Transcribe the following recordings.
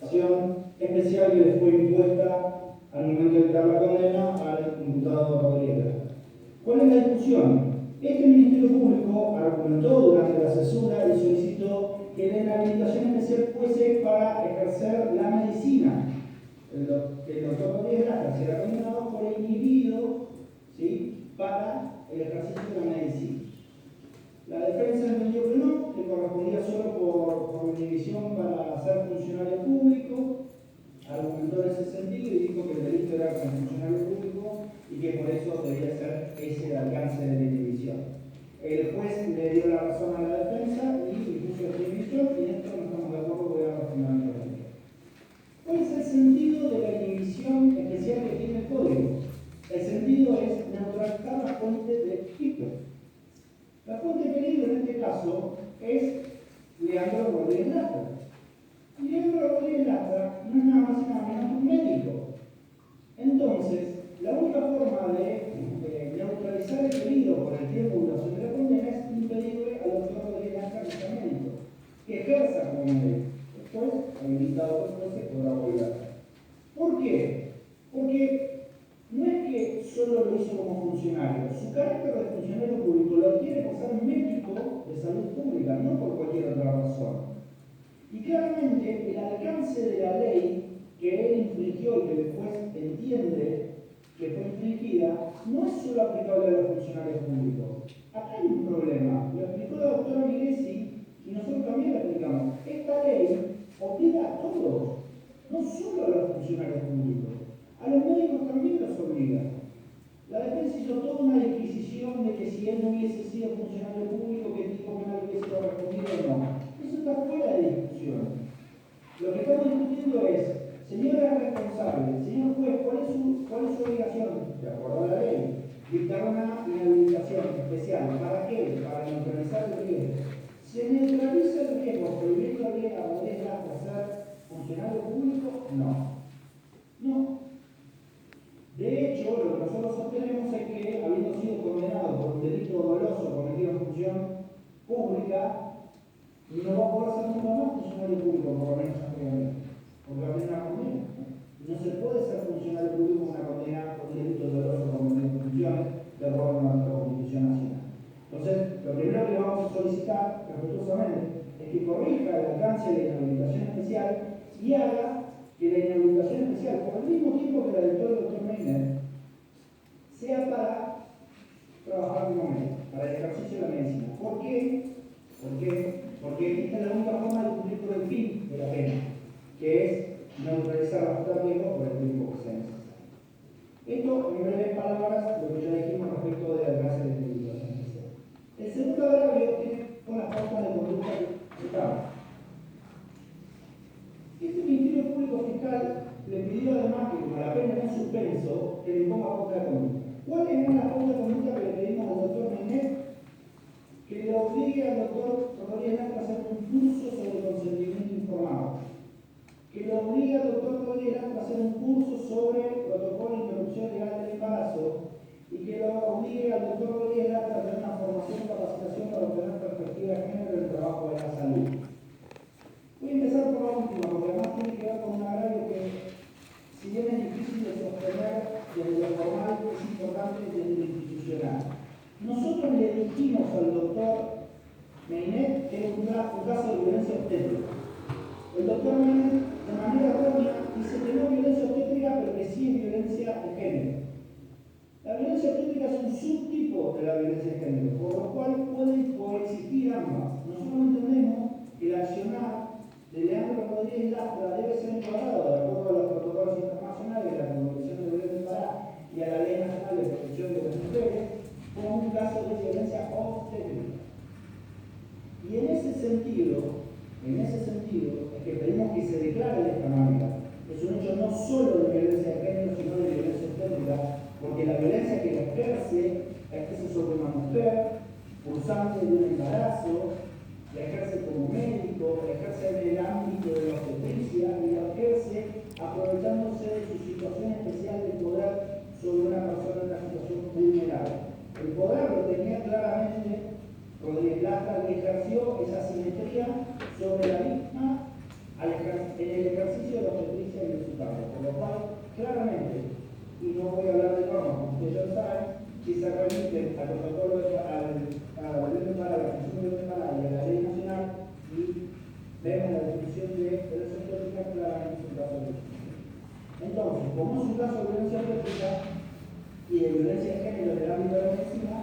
sanción especial que le fue impuesta al momento de dictar la condena al imputado Rodríguez. ¿Cuál es la discusión? Este Ministerio Público argumentó durante la cesura y solicitó que la inhabilitación especial fuese para ejercer la medicina. El doctor Rodríguez Lastra será condenado por inhibido, ¿sí?, para el ejercicio de la medicina. La defensa entendió que no, que correspondía solo por inhibición para ser funcionario público, argumentó en ese sentido y dijo que el delito era como funcionario público y que por eso debía ser ese el alcance de la inhibición. El juez le dio la razón a la defensa y impuso la inhibición, y en esto no estamos de acuerdo, voy a dar los fundamentos. ¿Cuál es el sentido de la inhibición especial que tiene el código? El sentido es neutralizar la fuente de delito. La fuente de peligro en este caso es Leandro Rodríguez Lastra. Y Leandro Rodríguez Lastra no es nada más y nada menos que un médico. Entonces, la única forma de neutralizar el peligro por el tiempo de duración de la condena es impedirle al doctor Rodríguez Lastra que sea médico, que ejerza como médico. Después, habilitado después, se podrá volver. ¿Por qué? Porque no es que solo lo hizo como funcionario. Su carácter de funcionario público lo adquiere por ser médico de salud pública, no por cualquier otra razón. Y claramente el alcance de la ley que él infringió y que después entiende que fue infringida, no es solo aplicable a los funcionarios públicos. Acá hay un problema. Lo explicó la doctora Milesi y nosotros también lo explicamos. Esta ley obliga a todos, no solo a los funcionarios públicos. A los médicos también los obliga. La defensa hizo toda una disquisición de que si él no hubiese sido funcionario público, que el tipo penal hubiese correspondido o no. Eso está fuera de discusión. Lo que estamos discutiendo es, señora responsable, señor juez, ¿cuál es su obligación? De acuerdo a la ley, dictar una inhabilitación especial. ¿Para qué? Para neutralizar el riesgo. ¿Se neutraliza el riesgo prohibiéndole a Rodríguez Lastra ser funcionario público? No. No. De hecho, lo que nosotros sostenemos es que, habiendo sido condenado por un delito doloso cometido en función pública, no va a poder ser nunca más funcionario público, por lo menos ampliamente, porque va a tener una condena. No se puede ser funcionario público con una condena por un delito doloso cometido en funciones, de acuerdo a nuestra Constitución Nacional. Entonces, lo primero que vamos a solicitar, respetuosamente, es que corrija el alcance de la inhabilitación especial y haga que la inhabilitación especial, por el mismo tiempo que la dictó el doctor Meiner, sea para trabajar como médico, para el ejercicio de la medicina. ¿Por qué? Porque esta es la única forma de cumplir con el fin de la pena, que es neutralizar la falta de riesgo por el tiempo que sea necesario. Esto, en breves palabras, lo que ya dijimos respecto de la clase de inhabilitación especial. El segundo agravio tiene con las pautas de conducta que estamos. Este Ministerio Público Fiscal le pidió además que, como la pena está en suspenso, que le imponga pauta de conducta. ¿Cuáles eran las pautas de conducta que le pedimos al doctor Menet? Que le obligue al doctor Rodríguez Lastra a hacer un curso sobre consentimiento informado. Que le obligue al doctor Rodríguez Lastra a hacer un curso sobre protocolo de interrupción legal del embarazo. Y que lo obligue al doctor Rodríguez Lastra a tener una formación y capacitación para obtener perspectiva de género en el trabajo de la salud. Voy a empezar por la última, porque además tiene que ver con un agravio que, si bien es difícil de sostener desde lo formal, es importante desde lo institucional. Nosotros le dijimos al doctor Menet que era un caso de violencia obstétrica. El doctor Menet, de manera errónea, dice que no es violencia obstétrica, pero que sí es violencia de género. La violencia obstétrica es un subtipo de la violencia de género, por lo cual pueden coexistir ambas. Nosotros entendemos que el accionar de Leandro Rodríguez Lastra debe ser encuadrado de acuerdo a los protocolos internacionales, a la Convención de Violencia de Pará y a la Ley Nacional de Protección de las Mujeres como un caso de violencia obstétrica. Y en ese sentido, es que pedimos que se declare de esta manera. Es un hecho no solo de violencia de género, sino de violencia obstétrica, porque la violencia que ejerce sobre una mujer, pulsante de un embarazo, la ejerce como médico, la ejerce en el ámbito de la obstetricia y la ejerce aprovechándose de su situación especial de poder sobre una persona en una situación vulnerable. El poder lo tenía claramente Rodríguez Lastra, que ejerció esa simetría sobre la víctima en el ejercicio de claramente, y no voy a hablar de normas, como ustedes ya lo saben, si se remiten al protocolo, a la ley de para la función de para y a la ley nacional, y vemos la definición de violencia obstétrica, claramente es un caso de violencia. Entonces, como es un caso de violencia obstétrica y de violencia de género en el ámbito de la medicina,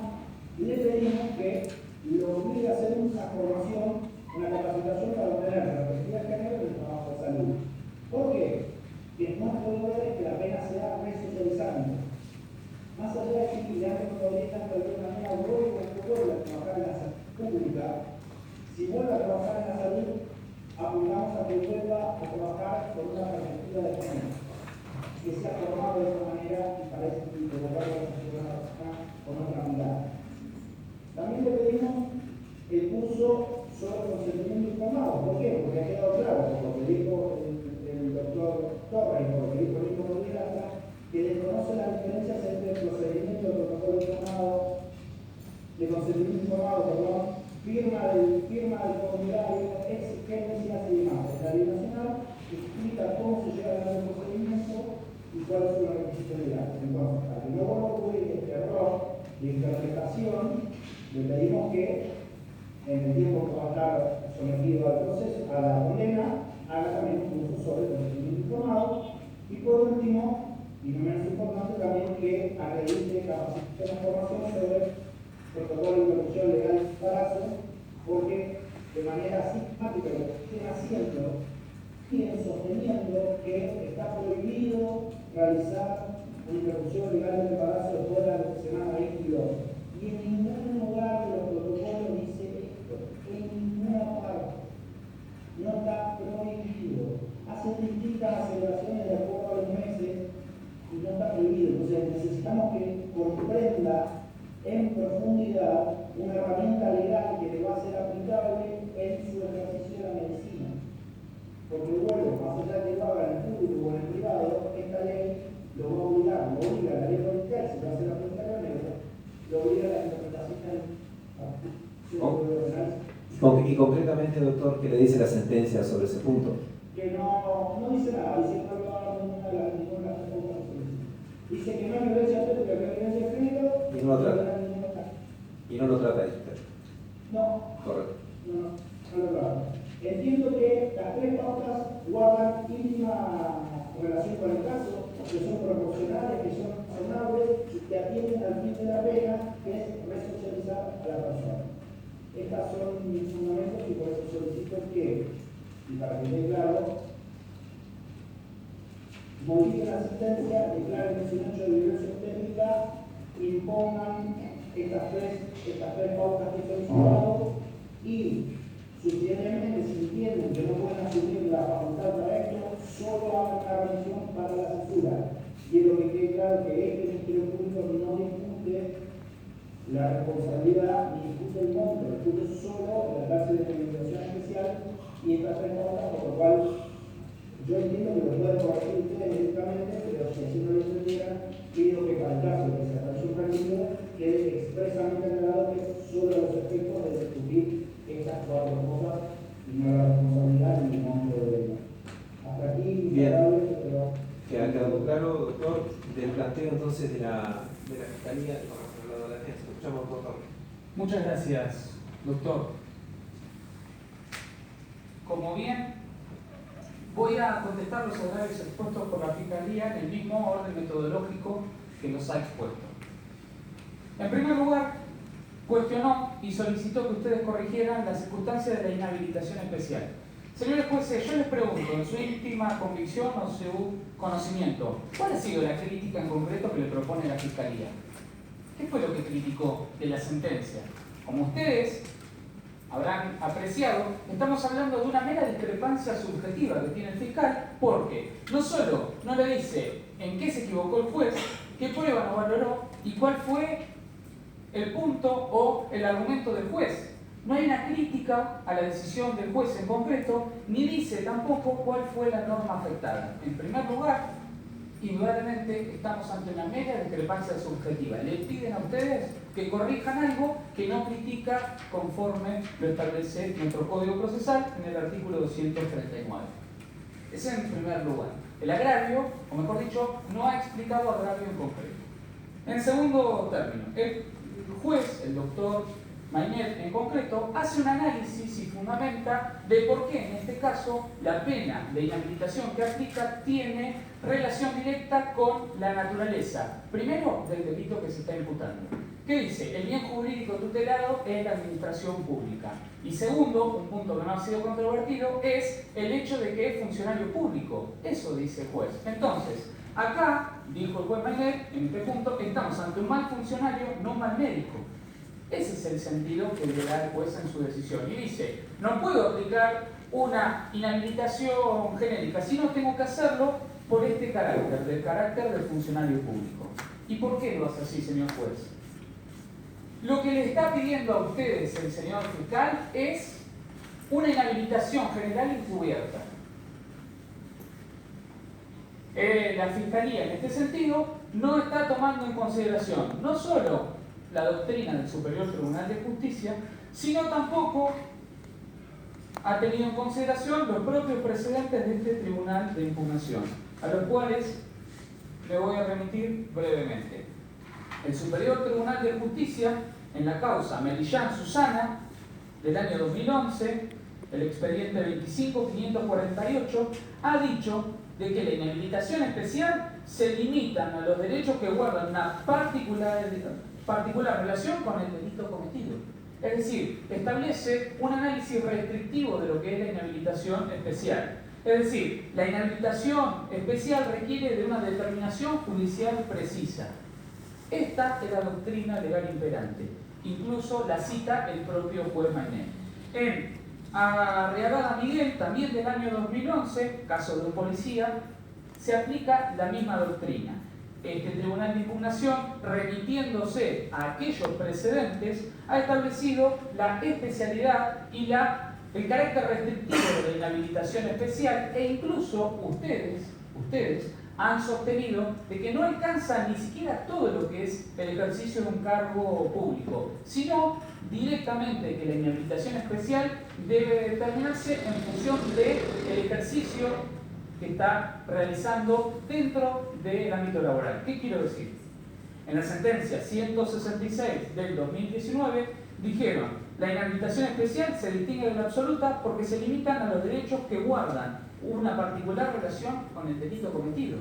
le pedimos que lo obligue a hacer una formación, una capacitación para obtener la perspectiva de género del trabajo de salud. ¿Por qué? Que no puedo ver que la pena sea resocializante. Más allá de que ya no podría estar de alguna manera vuelve a trabajar en la salud pública, si vuelve a trabajar en la salud, apuntamos a que vuelva a trabajar con una perspectiva de género, que sea formado de esa manera y para ese tipo de trabajar con otra mirada. También le pedimos el curso sobre consentimiento informado. ¿Por qué? Porque ha quedado claro, por lo que dijo el doctor Torres y por lo que dijo el mismo Rodríguez, que desconoce las diferencias entre el procedimiento del protocolo informado, de consentimiento informado, perdón, firma del formulario, exigencias y demás. La ley nacional explica cómo se llega a dar el procedimiento y cuáles son los requisitos legales. Entonces, para que no vuelva a ocurrir este error de interpretación, le pedimos que en el tiempo que va a estar sometido al proceso, a la condena, haga también un curso sobre consentimiento informado y por último, y no menos importante, también que acredite capacitación y formación sobre protocolo de interrupción legal de embarazo, porque de manera sistemática lo que estén haciendo, siguen sosteniendo que está prohibido realizar una interrupción legal del embarazo después de la semana 22. Y en ningún lugar de los protocolos dice esto, en ninguna parte. No está prohibido. Hacen distintas aceleraciones de acuerdo a los meses y no está prohibido. Entonces necesitamos que comprenda en profundidad una herramienta legal que le va a ser aplicable en su ejercicio de la medicina. Porque vuelvo, más allá de que lo haga en el público o en el privado, esta ley lo va a obligar, la ley policial, si va a ser aplicable, lo obliga a la interpretación Y concretamente, doctor, ¿qué le dice la sentencia sobre ese punto? Que no dice nada, dice que no lo haga ninguna de las cosas. Dice que no hay violencia obstétrica, que hay violencia de género, y no lo trata usted. No. Correcto. No lo trata. Entiendo que las tres pautas guardan íntima relación con el caso, que son proporcionales, que son razonables y que atienden al fin de la pena, que es resocializar a la persona. Estas son mis fundamentos y por eso solicito que, y para que quede claro, modifiquen la sentencia, declaren que es un hecho de violencia obstétrica, impongan estas tres pautas que he solicitado y subsidiariamente, si entienden que no pueden asumir la facultad para esto, solo hagan una revisión para la censura. Quiero que quede claro que este Ministerio Público no discute la responsabilidad ni discute el monto, discute solo la clase de penalización especial y estas tres pautas, por lo cual yo entiendo que lo pueden corregir ustedes directamente, pero si así no lo entendieran, pido que para el caso de que se realice un retiro quede expresamente aclarado que solo los efectos de discutir estas cuatro cosas y no la responsabilidad ni el monto de deuda. Hasta aquí, bien. Pero... ¿Ha quedado claro, doctor, del planteo entonces de la Fiscalía de la Defensa? Escuchamos, doctor. Muchas gracias, doctor. Como bien, voy a contestar los agravios expuestos por la Fiscalía en el mismo orden metodológico que los ha expuesto. En primer lugar, cuestionó y solicitó que ustedes corrigieran las circunstancias de la inhabilitación especial. Señores jueces, yo les pregunto, en su íntima convicción o su conocimiento, ¿cuál ha sido la crítica en concreto que le propone la Fiscalía? ¿Qué fue lo que criticó de la sentencia? Como ustedes habrán apreciado, estamos hablando de una mera discrepancia subjetiva que tiene el fiscal, porque no solo no le dice en qué se equivocó el juez, qué prueba no valoró y cuál fue el punto o el argumento del juez. No hay una crítica a la decisión del juez en concreto, ni dice tampoco cuál fue la norma afectada. En primer lugar, indudablemente estamos ante una mera discrepancia subjetiva. Le piden a ustedes que corrijan algo que no critica conforme lo establece nuestro Código Procesal en el artículo 239. Ese en primer lugar. el agravio, o mejor dicho, no ha explicado agravio en concreto. En segundo término, el juez, el doctor Maynet en concreto, hace un análisis y fundamenta de por qué en este caso la pena de inhabilitación que aplica tiene relación directa con la naturaleza, primero del delito que se está imputando. ¿Qué dice? El bien jurídico tutelado es la administración pública. Y segundo, un punto que no ha sido controvertido, es el hecho de que es funcionario público. Eso dice el juez. Entonces, acá, dijo el juez Maynet, en este punto, estamos ante un mal funcionario, no un mal médico. Ese es el sentido que le da el juez en su decisión. Y dice, no puedo aplicar una inhabilitación genérica, sino tengo que hacerlo por este carácter, del carácter del funcionario público. ¿Y por qué lo hace así, señor juez? Lo que le está pidiendo a ustedes el señor fiscal es una inhabilitación general encubierta. La Fiscalía, en este sentido, no está tomando en consideración no solo la doctrina del Superior Tribunal de Justicia, sino tampoco ha tenido en consideración los propios precedentes de este Tribunal de Impugnación, a los cuales me voy a remitir brevemente. El Superior Tribunal de Justicia, en la causa Melillán Susana, del año 2011, el expediente 25548, ha dicho de que la inhabilitación especial se limitan a los derechos que guardan una particular relación con el delito cometido. Es decir, establece un análisis restrictivo de lo que es la inhabilitación especial. Es decir, la inhabilitación especial requiere de una determinación judicial precisa. Esta es la doctrina legal imperante. Incluso la cita el propio juez Maynet. En Arriagada Miguel, también del año 2011, caso de un policía, se aplica la misma doctrina. Este Tribunal de Impugnación, remitiéndose a aquellos precedentes, ha establecido la especialidad y el carácter restrictivo de la inhabilitación especial, e incluso ustedes han sostenido de que no alcanza ni siquiera todo lo que es el ejercicio de un cargo público, sino directamente que la inhabilitación especial debe determinarse en función del ejercicio que está realizando dentro del ámbito laboral. ¿Qué quiero decir? En la sentencia 166 del 2019 dijeron: la inhabilitación especial se distingue de la absoluta porque se limitan a los derechos que guardan una particular relación con el delito cometido.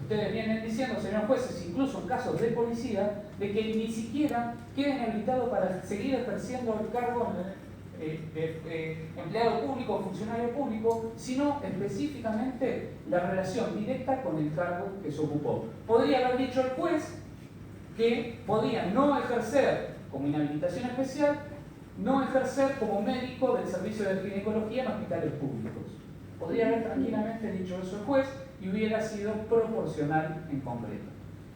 Ustedes vienen diciendo, señor jueces, incluso en casos de policía, de que ni siquiera queda inhabilitado para seguir ejerciendo el cargo de empleado público o funcionario público, sino específicamente la relación directa con el cargo que se ocupó. Podría haber dicho el juez que podía no ejercer como inhabilitación especial, no ejercer como médico del servicio de ginecología en hospitales públicos. Podría haber tranquilamente dicho eso el juez y hubiera sido proporcional en concreto.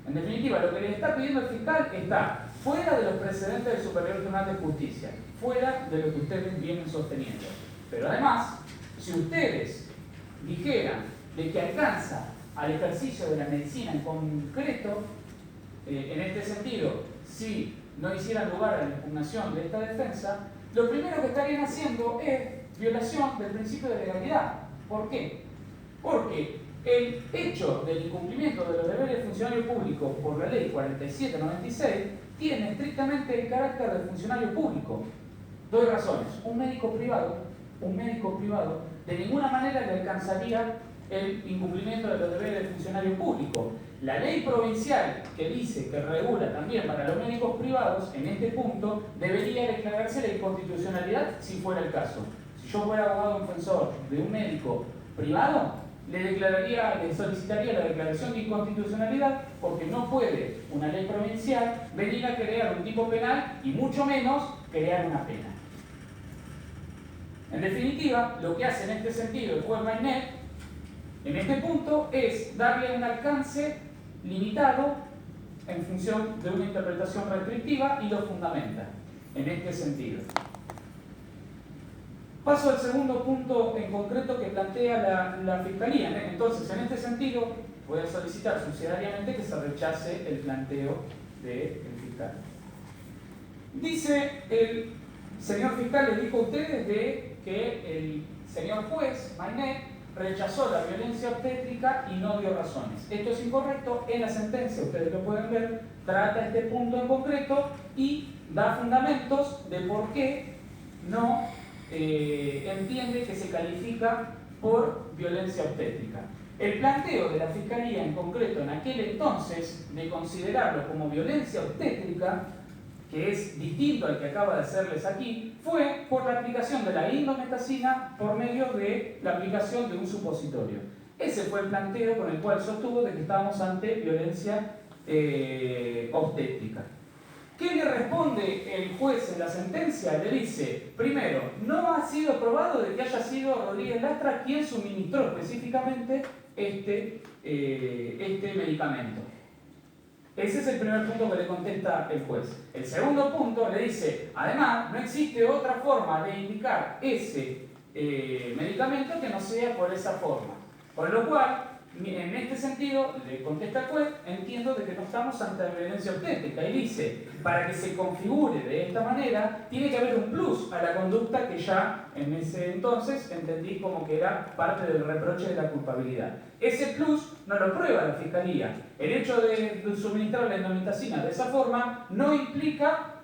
En definitiva, lo que le está pidiendo el fiscal está fuera de los precedentes del Superior Tribunal de Justicia, fuera de lo que ustedes vienen sosteniendo. Pero además, si ustedes dijeran de que alcanza al ejercicio de la medicina en concreto, en este sentido, si no hicieran lugar a la impugnación de esta defensa, lo primero que estarían haciendo es violación del principio de legalidad. ¿Por qué? Porque el hecho del incumplimiento de los deberes del funcionario público por la ley 4796 tiene estrictamente el carácter de funcionario público. Dos razones. Un médico privado, de ninguna manera le alcanzaría el incumplimiento de los deberes del funcionario público. La ley provincial que dice que regula también para los médicos privados, en este punto, debería declararse la inconstitucionalidad si fuera el caso. Si yo fuera abogado defensor de un médico privado, le solicitaría la declaración de inconstitucionalidad, porque no puede una ley provincial venir a crear un tipo penal y mucho menos crear una pena. En definitiva, lo que hace en este sentido el juez Maynet, en este punto, es darle un alcance limitado en función de una interpretación restrictiva y lo fundamenta en este sentido. Paso al segundo punto en concreto que plantea la Fiscalía. Entonces, en este sentido, voy a solicitar subsidiariamente que se rechace el planteo del fiscal. Dice el señor fiscal, les dijo a ustedes de que el señor juez Maynet rechazó la violencia obstétrica y no dio razones. Esto es incorrecto. En la sentencia, ustedes lo pueden ver, trata este punto en concreto y da fundamentos de por qué no entiende que se califica por violencia obstétrica. El planteo de la Fiscalía en concreto en aquel entonces de considerarlo como violencia obstétrica, que es distinto al que acaba de hacerles aquí, fue por la aplicación de la indometacina por medio de la aplicación de un supositorio. Ese fue el planteo con el cual sostuvo de que estábamos ante violencia obstétrica. ¿Qué le responde el juez en la sentencia? Le dice, primero, no ha sido probado de que haya sido Rodríguez Lastra quien suministró específicamente este medicamento. Ese es el primer punto que le contesta el juez. El segundo punto le dice, además, no existe otra forma de indicar ese medicamento que no sea por esa forma. Por lo cual, en este sentido, le contesta el juez, entiendo de que no estamos ante la violencia obstétrica. Y dice, para que se configure de esta manera, tiene que haber un plus a la conducta que ya en ese entonces entendí como que era parte del reproche de la culpabilidad. Ese plus no lo prueba la Fiscalía. El hecho de suministrar la indometacina de esa forma no implica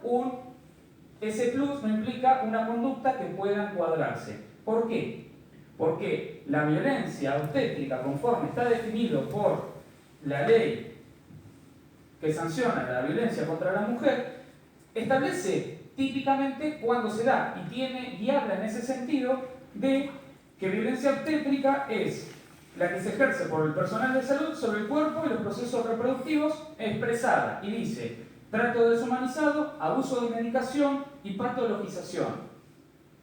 ese plus no implica una conducta que pueda encuadrarse. ¿Por qué? Porque la violencia obstétrica, conforme está definido por la ley que sanciona la violencia contra la mujer, establece típicamente cuándo se da y habla en ese sentido de que violencia obstétrica es la que se ejerce por el personal de salud sobre el cuerpo y los procesos reproductivos expresada, y dice, trato deshumanizado, abuso de medicación y patologización.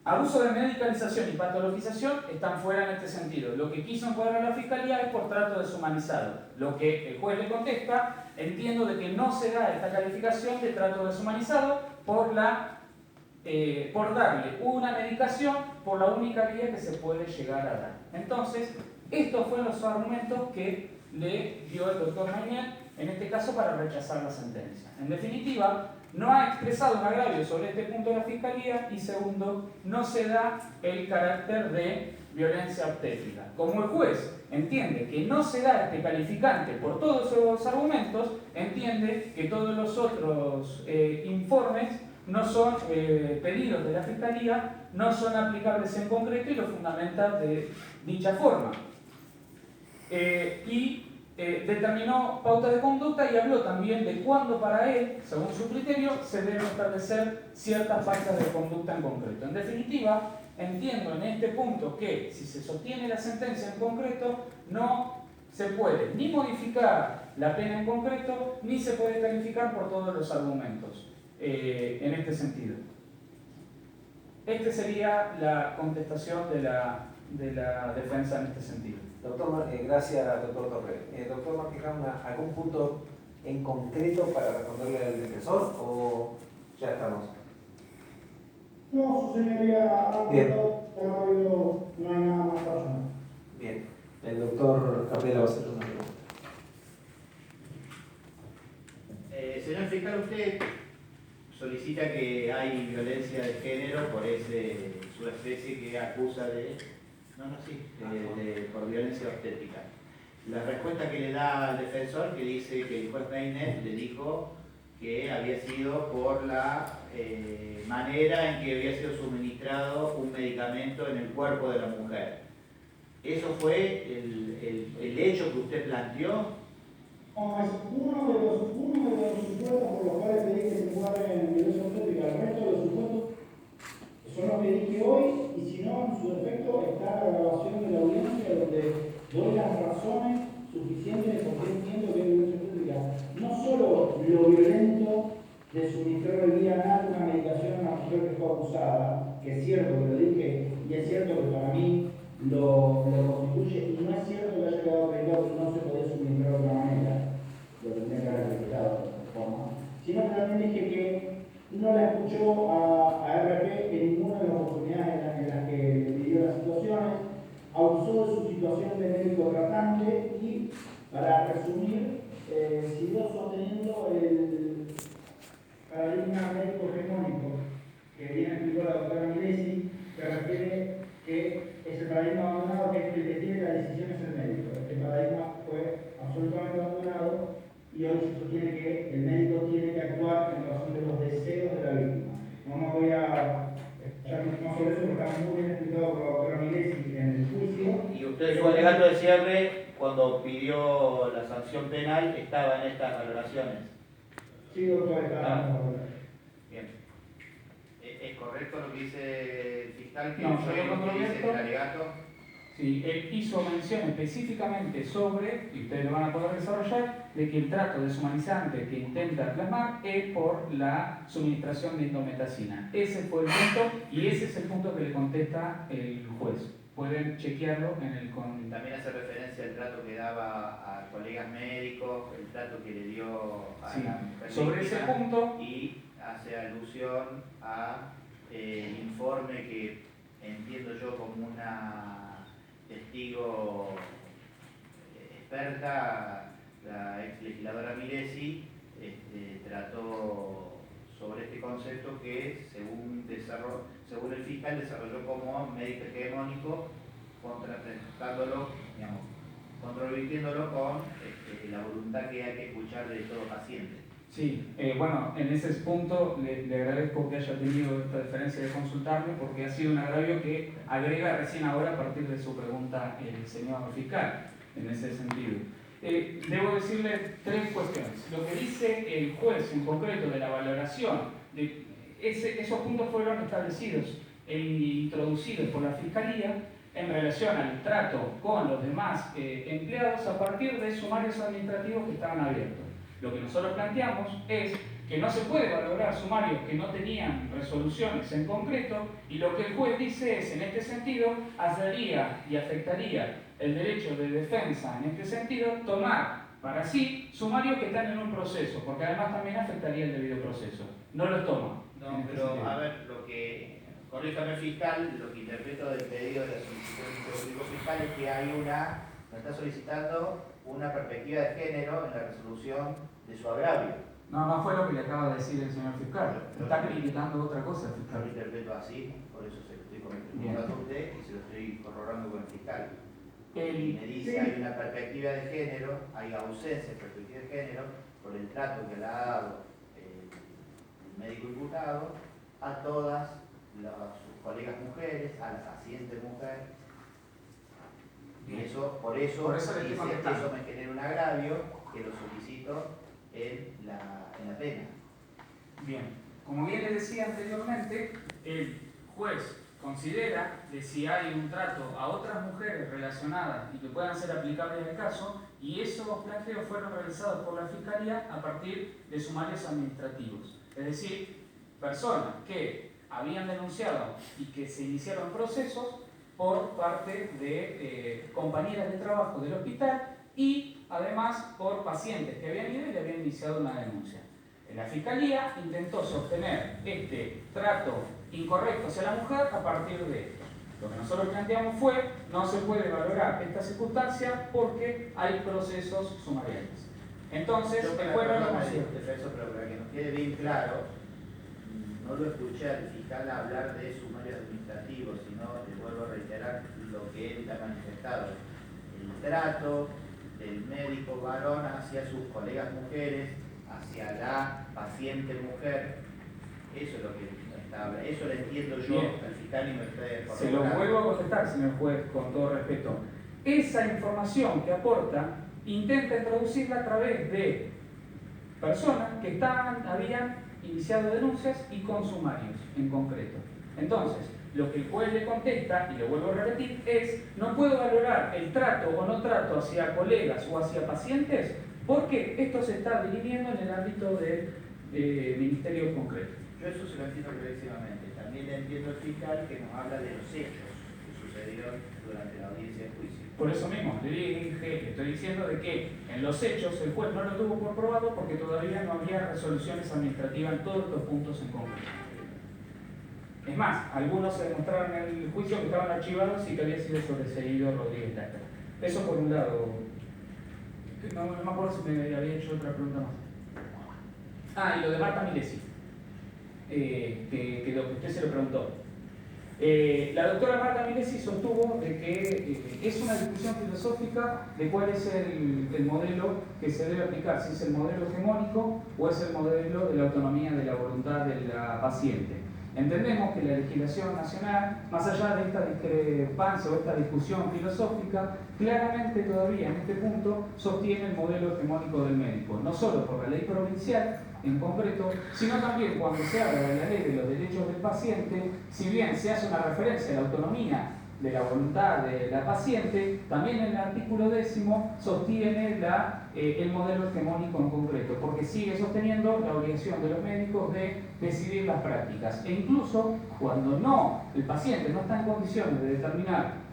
Abuso de medicalización y patologización están fuera en este sentido. Lo que quiso encuadrar la Fiscalía es por trato deshumanizado. Lo que el juez le contesta, entiendo de que no se da esta calificación de trato deshumanizado por darle una medicación por la única vía que se puede llegar a dar. Entonces, estos fueron los argumentos que le dio el doctor Mañel, en este caso para rechazar la sentencia. En definitiva, no ha expresado un agravio sobre este punto de la Fiscalía y segundo, no se da el carácter de violencia obstétrica. Como el juez entiende que no se da este calificante por todos esos argumentos, entiende que todos los otros informes no son pedidos de la Fiscalía, no son aplicables en concreto y lo fundamenta de dicha forma. Determinó pautas de conducta y habló también de cuándo para él, según su criterio, se deben establecer ciertas pautas de conducta en concreto. En definitiva, entiendo en este punto que si se sostiene la sentencia en concreto, no se puede ni modificar la pena en concreto, ni se puede calificar por todos los argumentos en este sentido. Esta sería la contestación de la defensa en este sentido. Doctor, gracias, doctor Torre. Doctor Martiján, ¿algún punto en concreto para responderle al defensor o ya estamos? No, su señoría, no hay nada más personal. Bien. El doctor Cabrera va a hacer una pregunta. Señor fiscal, usted solicita que hay violencia de género por su especie que acusa por violencia obstétrica. La respuesta que le da al defensor, que dice que el juez Meinet le dijo que había sido por la manera en que había sido suministrado un medicamento en el cuerpo de la mujer. ¿Eso fue el hecho que usted planteó? No, es uno de los supuestos por los cuales pedí que se encuadre en violencia obstétrica. El resto de los supuestos son los que dije hoy, y si no, en su defecto está la grabación de la audiencia donde doy las razones suficientes de por qué entiendo que es violencia obstétrica. No solo lo violento de suministrar vía anal una medicación a una mujer que fue abusada, que es cierto que lo dije, y es cierto que para mí lo constituye, y no es cierto que haya quedado acreditado que no se podía suministrar de otra manera, lo tendría que haber acreditado de otra forma, sino que también dije que no la escuchó a RP en ninguna de las oportunidades en las que vivió las situaciones, abusó de su situación de médico tratante y, para resumir, siguió sosteniendo el paradigma médico hegemónico que viene explicado la doctora Milesi, que refiere que es el paradigma abandonado, que es el que tiene la decisión es el médico. Este paradigma fue absolutamente abandonado y hoy se sostiene que el médico tiene que actuar en razón de los deseos de la víctima. No me voy a echar más sobre eso porque está muy bien explicado por la doctora Milesi en el juicio. Y usted, su alegato de cierre, cuando pidió la sanción penal, estaba en estas valoraciones. Sí, doctor, está. Bien. ¿Es correcto lo que dice el fiscal? Que No, fue yo lo que dice controlé el alegato? Sí, él hizo mención específicamente sobre, y ustedes lo van a poder desarrollar, de que el trato deshumanizante que intenta plasmar es por la suministración de indometacina. Ese fue el punto y ese es el punto que le contesta el juez. Pueden chequearlo en el También hace referencia al trato que daba a colegas médicos, el trato que le dio a Sí, la mujer sobre ese víctima, punto. y hace alusión a informe que entiendo yo como una testigo experta, la ex legisladora Milesi, trató sobre este concepto que según el fiscal desarrolló como médico hegemónico, contrarrestándolo, digamos, controvirtiéndolo con la voluntad que hay que escuchar de todo paciente. Sí, bueno, en ese punto le agradezco que haya tenido esta deferencia de consultarme porque ha sido un agravio que agrega recién ahora a partir de su pregunta el señor fiscal, en ese sentido. Debo decirle tres cuestiones. Lo que dice el juez en concreto de la valoración, esos puntos fueron establecidos e introducidos por la Fiscalía en relación al trato con los demás empleados a partir de sumarios administrativos que estaban abiertos. Lo que nosotros planteamos es que no se puede valorar sumarios que no tenían resoluciones en concreto y lo que el juez dice es, en este sentido, hacería y afectaría el derecho de defensa, en este sentido, tomar para sí sumarios que están en un proceso, porque además también afectaría el debido proceso. No los toma. No, pero a ver, corríjame fiscal, lo que interpreto del pedido de la solicitud del Ministerio Público Fiscal es que me está solicitando una perspectiva de género en la resolución de su agravio. No fue lo que le acaba de decir el señor fiscal. Está criticando otra cosa, Yo lo fiscal. interpreto así, por eso se lo estoy comentando a usted y se lo estoy corroborando con el fiscal. Y me dice, hay una perspectiva de género, hay ausencia de perspectiva de género por el trato que le ha dado el médico imputado a todas sus colegas mujeres, a la paciente mujer. Y eso, por eso le dice estoy que eso me genera un agravio que lo solicito en la pena. Bien, como bien les decía anteriormente, el juez considera que si hay un trato a otras mujeres relacionadas y que puedan ser aplicables al caso, y esos planteos fueron realizados por la Fiscalía a partir de sumarios administrativos. Es decir, personas que habían denunciado y que se iniciaron procesos por parte de compañeras de trabajo del hospital y además por pacientes que habían ido y le habían iniciado una denuncia. La Fiscalía intentó sostener este trato incorrecto hacia la mujer a partir de esto. Lo que nosotros planteamos fue, no se puede valorar esta circunstancia porque hay procesos sumariales. Entonces, el juez no lo considera. Pero para que nos quede bien claro, no lo escuché al fiscal hablar de sumarios administrativos, sino, le vuelvo a reiterar lo que él ha manifestado. El trato del médico varón hacia sus colegas mujeres, hacia la paciente mujer, eso es lo que está, eso lo entiendo yo al fiscal y me está Se lo vuelvo a contestar, señor juez, con todo respeto. Esa información que aporta intenta introducirla a través de personas que habían iniciado denuncias y con sumarios en concreto. Entonces, lo que el juez le contesta, y lo vuelvo a repetir, es no puedo valorar el trato o no trato hacia colegas o hacia pacientes porque esto se está dividiendo en el ámbito del ministerio concreto. Yo eso se lo entiendo clarísimamente. También le entiendo al fiscal que nos habla de los hechos que sucedieron durante la audiencia de juicio. Por eso mismo, le estoy diciendo de que en los hechos el juez no lo tuvo por probado porque todavía no había resoluciones administrativas en todos estos puntos en concreto. Es más, algunos se demostraron en el juicio que estaban archivados y que había sido sobreseído Rodríguez Lastra. Eso por un lado. No me acuerdo si me había hecho otra pregunta más. Y lo de Marta Milesi, que usted se lo preguntó. La doctora Marta Milesi sostuvo de que es una discusión filosófica de cuál es el modelo que se debe aplicar, si es el modelo hegemónico o es el modelo de la autonomía de la voluntad de la paciente. Entendemos que la legislación nacional, más allá de esta discrepancia o esta discusión filosófica, claramente todavía en este punto sostiene el modelo hegemónico del médico, no solo por la ley provincial en concreto, sino también cuando se habla de la ley de los derechos del paciente, si bien se hace una referencia a la autonomía de la voluntad de la paciente, también en el artículo 10º sostiene el modelo hegemónico en concreto, porque sigue sosteniendo la obligación de los médicos de decidir las prácticas. E incluso cuando el paciente no está en condiciones de determinar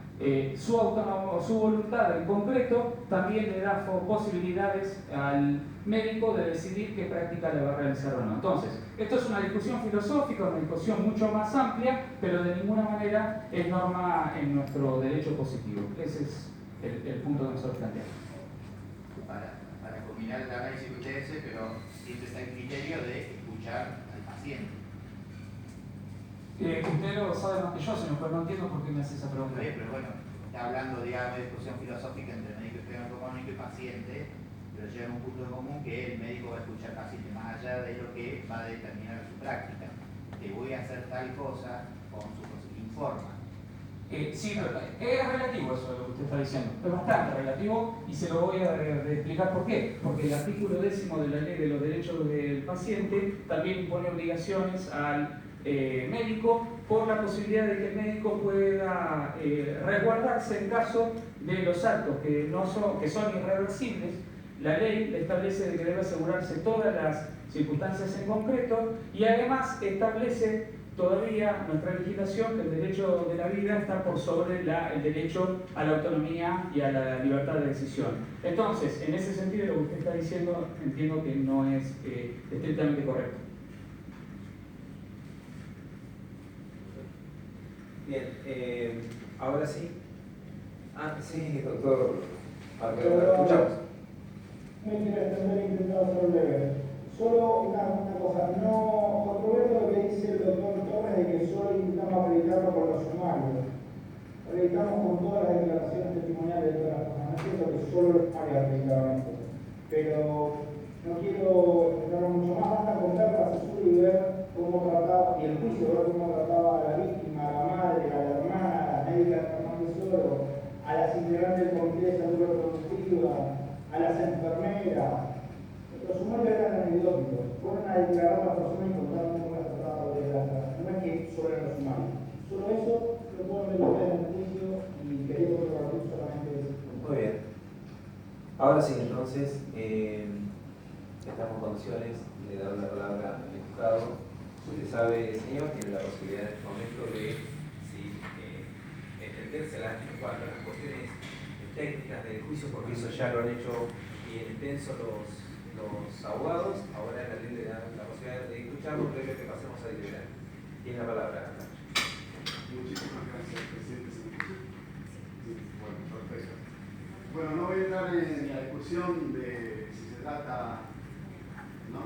su voluntad en concreto, también le da posibilidades al médico de decidir qué práctica le va a realizar o no. Entonces, esto es una discusión filosófica, una discusión mucho más amplia, pero de ninguna manera es norma en nuestro derecho positivo. Ese es el punto que nosotros planteamos. Para combinar el análisis que usted hace, pero siempre está el criterio de escuchar al paciente. Usted lo sabe más que yo, señor, pero no entiendo por qué me hace esa pregunta. Pero bueno, está hablando, digamos, de discusión filosófica entre médico económico y paciente, pero llega a un punto común que el médico va a escuchar al paciente más allá de lo que va a determinar su práctica. Que voy a hacer tal cosa con su informa. Sí, pero es relativo eso de lo que usted está diciendo. Es bastante relativo y se lo voy a explicar por qué. Porque el artículo 10º de la Ley de los Derechos del Paciente también impone obligaciones al médico por la posibilidad de que el médico pueda resguardarse en caso de los actos que son irreversibles. La ley le establece de que debe asegurarse todas las circunstancias en concreto y además establece todavía nuestra legislación que el derecho de la vida está por sobre el derecho a la autonomía y a la libertad de decisión. Entonces, en ese sentido, lo que usted está diciendo entiendo que no es estrictamente correcto. Bien, ahora sí. Sí, doctor. Lo escuchamos. No quiero extender, he intentado ser breve. Solo una cosa, no controverto lo que dice el doctor Torres de que solo intentamos acreditarlo por los sumarios. Acreditamos con todas las declaraciones testimoniales de todas las personas. No es cierto que solo los sumarios acreditaban esto. Pero no quiero entrar mucho más, basta con ver la censura y ver cómo trataba, y el juicio, ver cómo trataba a la víctima, a la madre, a la hermana, a las médicas de Fernández Tesoro, a las integrantes del Comité de Salud Reproductiva, a las enfermeras. Los sumarios eran anecdóticos, fueron a declarar a la persona y contaron cómo las trataba de la casa. No es que solo eran los sumarios. Solo eso lo pueden ver ustedes en el juicio y quería compartir solamente eso. Muy bien. Ahora sí, entonces, estamos en condiciones de dar la palabra al diputado. Usted sabe, señor, tiene la posibilidad en este momento de entenderse en cuanto a las cuestiones técnicas del juicio, porque eso ya lo han hecho bien intenso los abogados. Ahora la ley le da la posibilidad de escucharlo previo que pasemos a deliberar. Tiene la palabra. Muchísimas gracias, presidente. Sí, bueno, perfecto. Bueno, no voy a entrar en la discusión de si se trata, ¿no?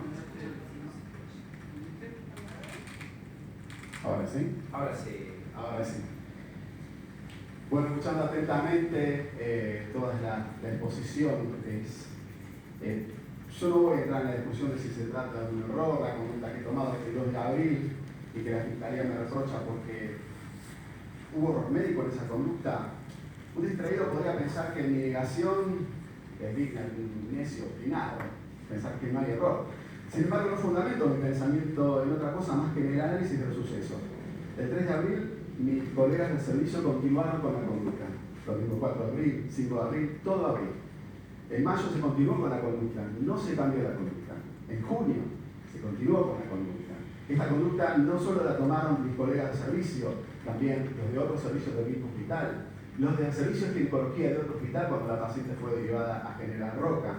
Ahora sí. Ahora sí. Ahora sí. Bueno, escuchando atentamente toda la exposición, yo no voy a entrar en la discusión de si se trata de un error, la conducta que he tomado este 2 de abril y que la Fiscalía me reprocha porque hubo error médico en esa conducta. Un distraído podría pensar que mi negación es digna de un necio obstinado, pensar que no hay error. Sin embargo, no fundamento mi pensamiento en otra cosa más que en el análisis del suceso. El 3 de abril, mis colegas del servicio continuaron con la conducta. Lo mismo 4 de abril, 5 de abril, todo abril. En mayo se continuó con la conducta, no se cambió la conducta. En junio se continuó con la conducta. Esta conducta no solo la tomaron mis colegas de servicio, también los de otros servicios del mismo hospital, los del servicio de ginecología de otro hospital cuando la paciente fue derivada a General Roca.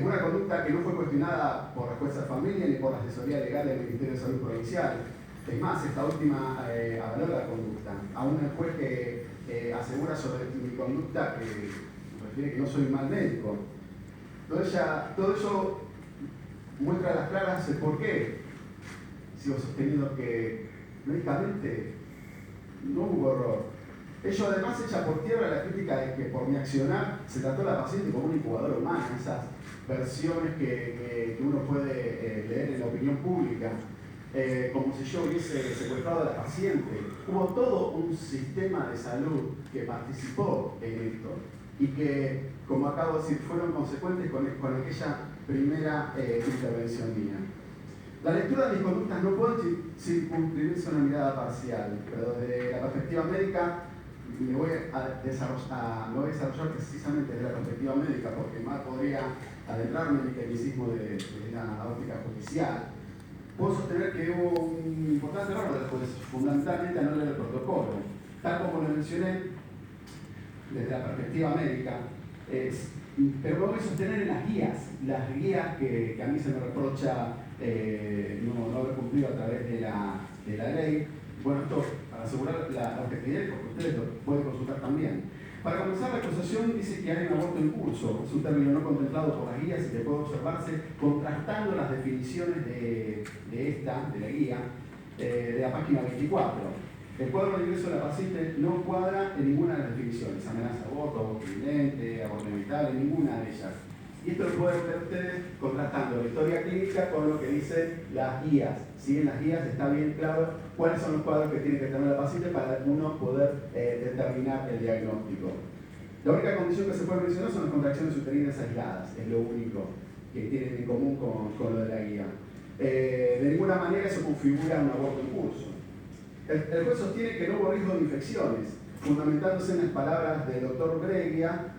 Una conducta que no fue cuestionada por la jueza de familia ni por la asesoría legal del Ministerio de Salud Provincial. Es más, esta última avaló la conducta. Aún el juez que asegura sobre mi conducta que refiere que no soy un mal médico. Todo eso muestra a las claras el por qué sigo sosteniendo que médicamente no hubo error. Ello además echa por tierra la crítica de que por mi accionar se trató a la paciente como una incubadora humana, esas versiones que uno puede leer en la opinión pública, como si yo hubiese secuestrado a la paciente. Hubo todo un sistema de salud que participó en esto y que, como acabo de decir, fueron consecuentes con aquella primera intervención mía. La lectura de mis conductas no puede circunscribirse a una mirada parcial, pero desde la perspectiva médica me voy a desarrollar precisamente desde la perspectiva médica, porque más podría adentrarme en el tecnicismo de la óptica judicial. Puedo sostener que hubo un importante error del juez, fundamentalmente a no leer el protocolo. Tal como lo mencioné, desde la perspectiva médica, pero lo voy a sostener en las guías que a mí se me reprocha no haber cumplido a través de la ley. Bueno, esto para asegurar la objetividad, porque ustedes lo pueden consultar también. Para comenzar, la acusación dice que hay un aborto en curso, es un término no contemplado por las guías y que puede observarse contrastando las definiciones de la guía, de la página 24. El cuadro de ingreso de la paciente no cuadra en ninguna de las definiciones, amenaza de aborto inminente, aborto inevitable, ninguna de ellas. Y esto lo pueden ver ustedes contrastando la historia clínica con lo que dicen las guías. ¿Sí? En las guías está bien claro cuáles son los cuadros que tiene que tener la paciente para uno poder determinar el diagnóstico. La única condición que se puede mencionar son las contracciones uterinas aisladas, es lo único que tienen en común con lo de la guía. De ninguna manera eso configura un aborto en curso. El juez sostiene que no hubo riesgo de infecciones, fundamentándose en las palabras del doctor Breggia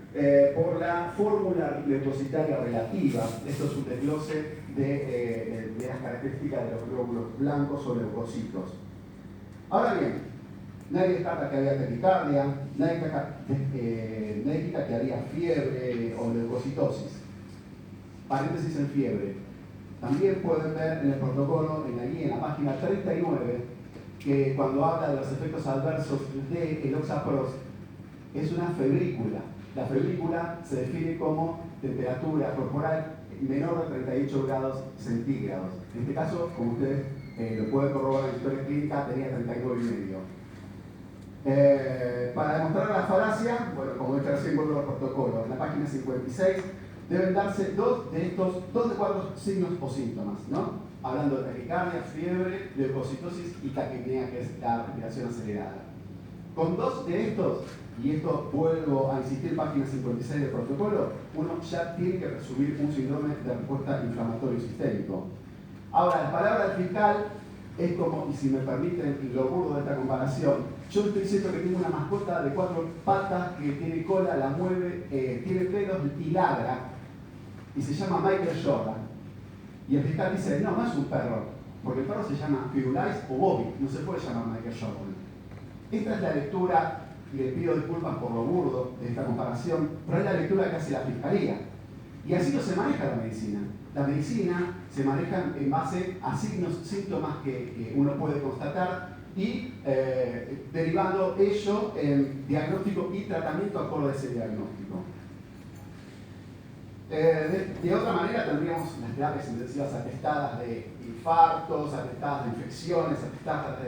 por la fórmula leucocitaria relativa. Esto es un desglose de las características de los glóbulos blancos o leucocitos. Ahora bien, nadie descarta que había taquicardia, nadie quita que había fiebre o leucocitosis. Paréntesis en fiebre. También pueden ver en el protocolo, en la guía, en la página 39, que cuando habla de los efectos adversos del oxapros, es una febrícula. La febrícula se define como temperatura corporal menor de 38 grados centígrados. En este caso, como ustedes lo pueden corroborar en la historia clínica, tenía 39,5. Para demostrar la falacia, bueno, como dije recién, vuelvo al protocolo. En la página 56 deben darse dos de cuatro signos o síntomas, ¿no? Hablando de taquicardia, fiebre, leucocitosis y taquipnea, que es la respiración acelerada. Con dos de estos, y esto vuelvo a insistir, página 56 del protocolo, uno ya tiene que presumir un síndrome de respuesta inflamatorio sistémico. Ahora, la palabra del fiscal es como, y si me permiten lo burdo de esta comparación, yo estoy diciendo que tengo una mascota de 4 patas que tiene cola, la mueve, tiene pelos y ladra, y se llama Michael Jordan. Y el fiscal dice, no es un perro, porque el perro se llama Firulais o Bobby, no se puede llamar Michael Jordan. Esta es la lectura, y le pido disculpas por lo burdo de esta comparación, pero es la lectura que hace la fiscalía. Y así no se maneja la medicina. La medicina se maneja en base a signos, síntomas que uno puede constatar y derivando ello en diagnóstico y tratamiento acorde a ese diagnóstico. De otra manera tendríamos las terapias intensivas atestadas de infartos, atestadas de infecciones, atestadas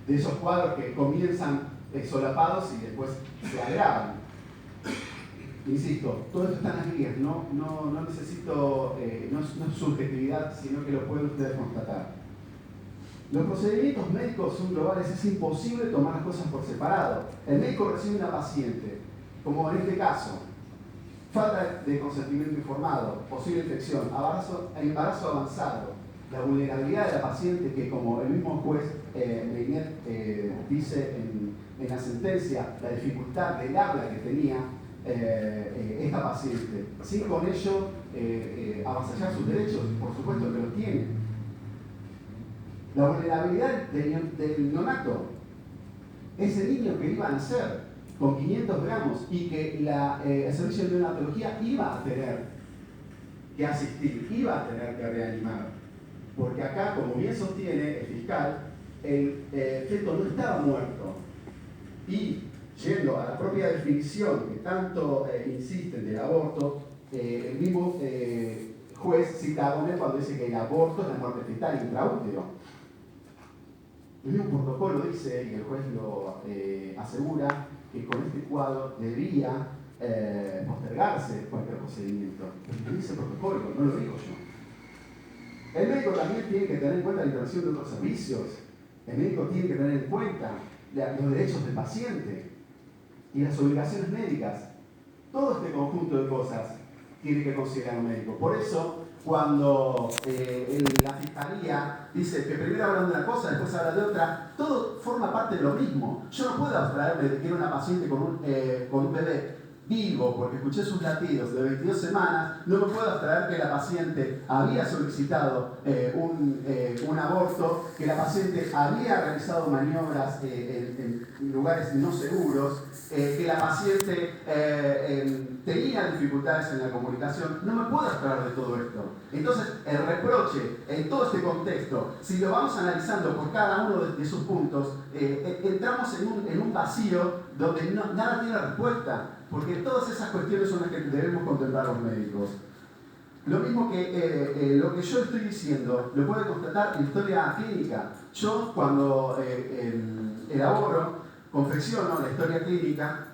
de esos cuadros que comienzan solapados y después se agravan. Insisto, todo esto está en las guías, no necesito, no es subjetividad, sino que lo pueden ustedes constatar. Los procedimientos médicos son globales, es imposible tomar las cosas por separado. El médico recibe una paciente, como en este caso, falta de consentimiento informado, posible infección, embarazo avanzado, la vulnerabilidad de la paciente que, como el mismo juez Meinet dice en la sentencia, la dificultad del habla que tenía esta paciente, sin con ello avasallar sus derechos, por supuesto que los tiene. La vulnerabilidad del neonato, ese niño que iba a nacer con 500 gramos y que el servicio de neonatología iba a tener que asistir, iba a tener que reanimar. Porque acá, como bien sostiene el fiscal, el feto no estaba muerto. Y yendo a la propia definición que tanto insisten del aborto, el mismo juez cita a Bonnet cuando dice que el aborto es la muerte fetal intraútero. El mismo protocolo dice, y el juez lo asegura, que con este cuadro debía postergarse cualquier procedimiento. Pero dice el protocolo, no lo digo yo. El médico también tiene que tener en cuenta la intervención de otros servicios. El médico tiene que tener en cuenta los derechos del paciente y las obligaciones médicas. Todo este conjunto de cosas tiene que considerar un médico. Por eso, cuando la fiscalía dice que primero hablan de una cosa, después habla de otra, todo forma parte de lo mismo. Yo no puedo abstraerme de que era una paciente con un bebé vivo, porque escuché sus latidos de 22 semanas, no me puedo abstraer que la paciente había solicitado un aborto, que la paciente había realizado maniobras en lugares no seguros, que la paciente tenía dificultades en la comunicación. No me puedo abstraer de todo esto. Entonces, el reproche en todo este contexto, si lo vamos analizando por cada uno de sus puntos, entramos en un vacío donde nada tiene respuesta. Porque todas esas cuestiones son las que debemos contemplar los médicos. Lo mismo que lo que yo estoy diciendo, lo puede constatar en historia clínica. Yo cuando elaboro, confecciono la historia clínica,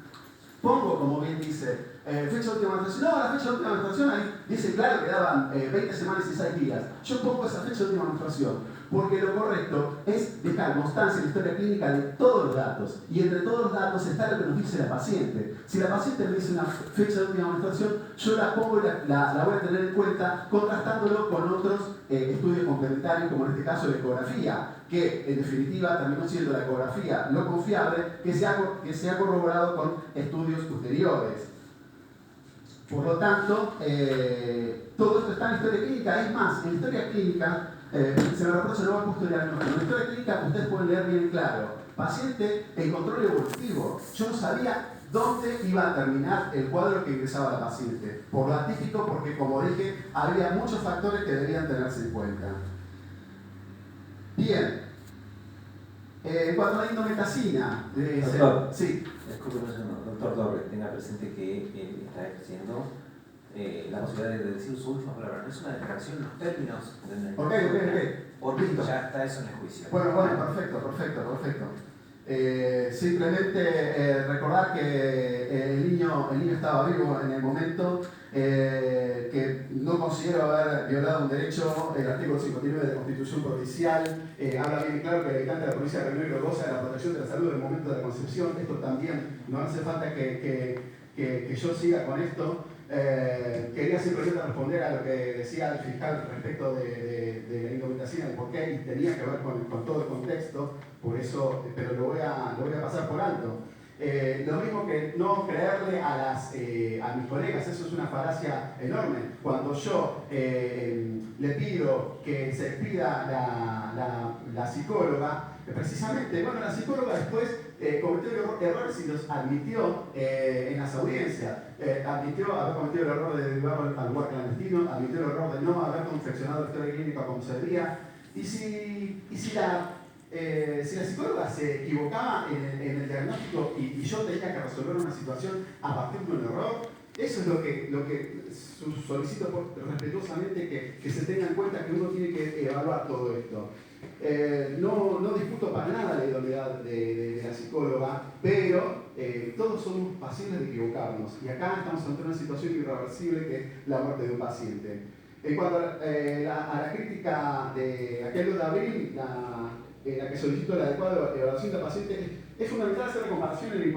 pongo, como bien dice, fecha de última menstruación. No, la fecha de última menstruación ahí dice claro que daban 20 semanas y 6 días. Yo pongo esa fecha de última menstruación porque lo correcto es dejar constancia en la historia clínica de todos los datos. Y entre todos los datos está lo que nos dice la paciente. Si la paciente me dice una fecha de última menstruación, yo la pongo y la voy a tener en cuenta contrastándolo con otros estudios complementarios, como en este caso la ecografía, que en definitiva terminó siendo la ecografía lo confiable que se ha corroborado con estudios posteriores. Por lo tanto, todo esto está en la historia clínica. Es más, en la historia clínica, se me reprocha no voy a custodiar, no. En la historia clínica ustedes pueden leer bien claro. Paciente en control evolutivo. Yo no sabía dónde iba a terminar el cuadro que ingresaba la paciente. Por lo atípico, porque como dije, había muchos factores que debían tenerse en cuenta. Bien. En cuanto a la indometacina, doctor, sí. Disculpe, doctor Torres, tenga presente que está ejerciendo la posibilidad de decir su última palabra. No es una declaración en los términos. Ok. Porque ya está eso en el juicio. Bueno, perfecto. Simplemente recordar que el niño estaba vivo en el momento, que no considero haber violado un derecho. El artículo 59 de la Constitución Provincial habla bien claro que el habitante de la provincia de Río Negro goza de la protección de la salud en el momento de la concepción. Esto también no hace falta que yo siga con esto. Quería simplemente responder a lo que decía el fiscal respecto de la indometacina, de por qué, y tenía que ver con todo el contexto, por eso, pero lo voy a pasar por alto. Lo mismo que no creerle a mis colegas, eso es una falacia enorme. Cuando yo le pido que se expida la psicóloga, precisamente, la psicóloga después cometió errores y los admitió en las audiencias. Admitió haber cometido el error de llevarlo al lugar clandestino, admitió el error de no haber confeccionado la historia clínica como se debía. Y si la psicóloga se equivocaba en el diagnóstico y yo tenía que resolver una situación a partir de un error, eso es lo que solicito respetuosamente que se tenga en cuenta, que uno tiene que evaluar todo esto. No discuto para nada la idoneidad de la psicóloga, pero todos somos pasibles de equivocarnos. Y acá estamos ante una situación irreversible que es la muerte de un paciente. En cuanto a la crítica de aquel 2 de abril, la que solicitó la adecuada evaluación del paciente, es fundamental hacer la comparación en el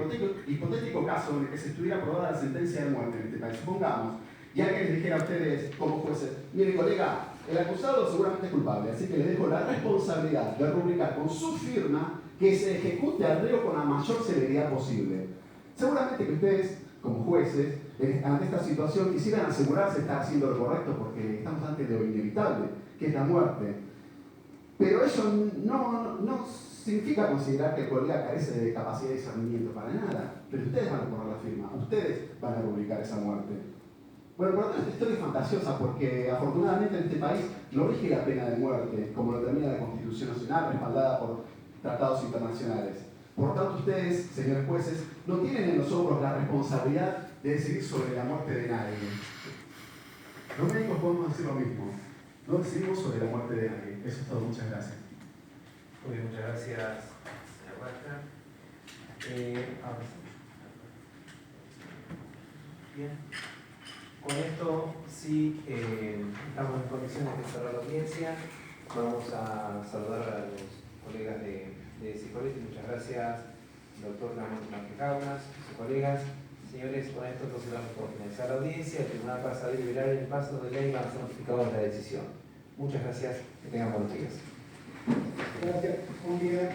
hipotético caso en el que se estuviera aprobada la sentencia de muerte en este país. Supongamos, y alguien les dijera a ustedes como jueces, mire colega, el acusado seguramente es culpable, así que les dejo la responsabilidad de rubricar con su firma que se ejecute al reo con la mayor celeridad posible. Seguramente que ustedes, como jueces, ante esta situación quisieran asegurarse de estar haciendo lo correcto porque estamos ante lo inevitable, que es la muerte. Pero eso no significa considerar que el colega carece de capacidad de discernimiento para nada. Pero ustedes van a poner la firma, ustedes van a rubricar esa muerte. Bueno, por lo tanto, esta historia es fantasiosa porque afortunadamente en este país no rige la pena de muerte, como lo determina la Constitución Nacional, respaldada por tratados internacionales. Por lo tanto, ustedes, señores jueces, no tienen en los hombros la responsabilidad de decidir sobre la muerte de nadie. Los médicos podemos decir lo mismo. No decidimos sobre la muerte de nadie. Eso es todo. Muchas gracias. Muy bien, muchas gracias, señor Huerta. Ahora sí. Bien. Con esto sí estamos en condiciones de cerrar la audiencia. Vamos a saludar a los colegas de Psicología. Muchas gracias, doctor Manquejaunas, sus colegas. Señores, con esto entonces damos por finalizar la audiencia. El tribunal pasa a deliberar el paso de ley, van a ser notificados de la decisión. Muchas gracias, que tengan buenos días. Gracias. Buen día.